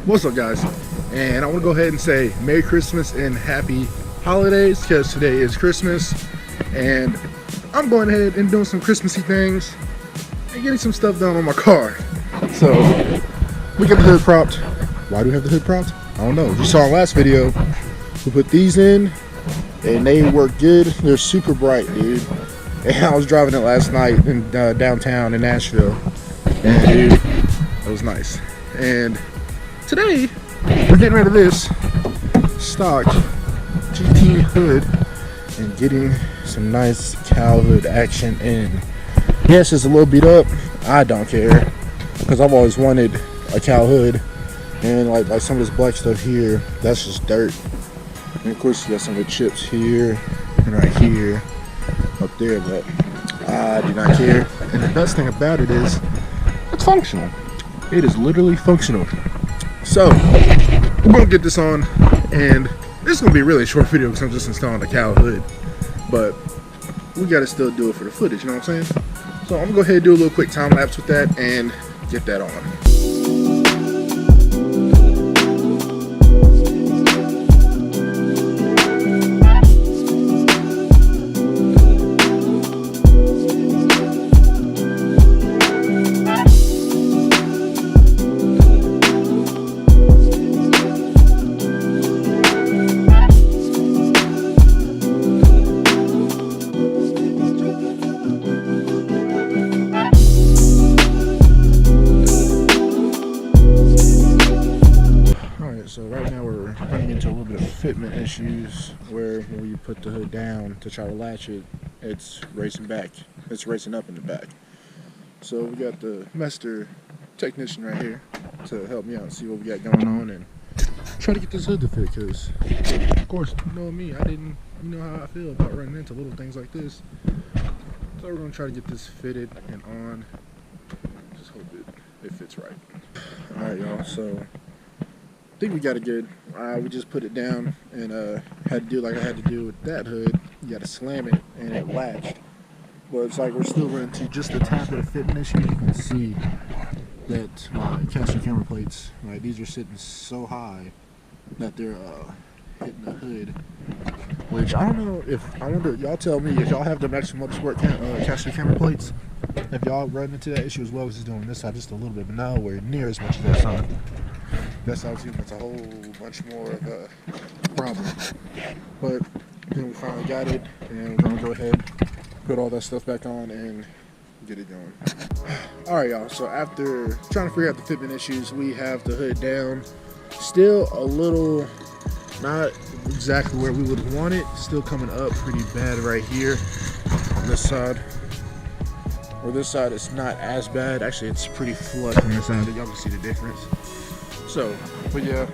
What's up, guys? And I want to go ahead and say Merry Christmas and Happy Holidays, because today is Christmas and I'm going ahead and doing some Christmassy things and getting some stuff done on my car. So we got the hood propped. Why do we have the hood propped? I don't know. You saw in last video, we put these in and they work good. They're super bright, dude. And I was driving it last night in downtown in Nashville, and dude, it was nice. And today we're getting rid of this stock GT hood and getting some nice cowl hood action in. Yes, it's a little beat up. I don't care, because I've always wanted a cowl hood, and like some of this black stuff here, that's just dirt. And of course you got some of the chips here and right here, up there, but I do not care. And the best thing about it is it's functional. It is literally functional. So we're gonna get this on, and this is gonna be a really short video because I'm just installing the cowl hood, but we gotta still do it for the footage, you know what I'm saying? So I'm gonna go ahead and do a little quick time lapse with that and get that on. So right now we're running into a little bit of fitment issues where when you put the hood down to try to latch it, it's racing back. It's racing up in the back. So we got the master technician right here to help me out and see what we got going on and try to get this hood to fit, because of course, you know me, you know how I feel about running into little things like this. So we're gonna try to get this fitted and on. Just hope it fits right. Alright, y'all, so I think we got it good. We just put it down and had to do like I had to do with that hood. You got to slam it and it latched. But it's like we're still running into just a tap of a fitting issue. You can see that my caster camera plates, right, these are sitting so high that they're hitting the hood. Which I don't know if, I wonder, y'all tell me if y'all have the Maximum Motorsport caster camera plates, if y'all run into that issue as well as it's doing this side just a little bit, but nowhere near as much as that side. That's obviously that's a whole bunch more of a problem. But then we finally got it, and we're gonna go ahead, put all that stuff back on, and get it going. Alright, y'all, so after trying to figure out the fitment issues, we have the hood down. Still a little, not exactly where we would want it. Still coming up pretty bad right here on this side. Or this side, it's not as bad. Actually, it's pretty flush on this side. Y'all can see the difference. So, but yeah,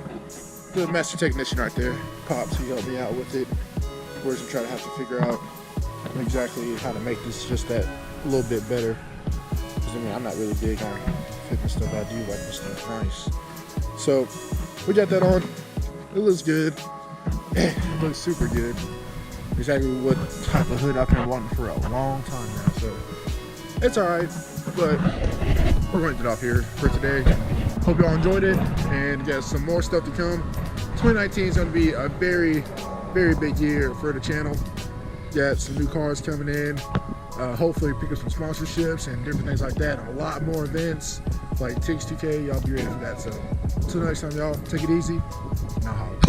the master technician right there, Pops, he helped me out with it. Of course, I'm trying to have to figure out exactly how to make this just that a little bit better. Because I mean, I'm not really big on fitness stuff. I do like this stuff nice. So, we got that on. It looks good. It looks super good. Exactly what type of hood I've been wanting for a long time now. So, it's alright, but we're going to get off here for today. Hope y'all enjoyed it, and got some more stuff to come. 2019 is going to be a very, very big year for the channel. Got some new cars coming in. Hopefully pick up some sponsorships and different things like that. A lot more events like Tix 2K. Y'all be ready for that. So until next time, y'all, take it easy. Now holla.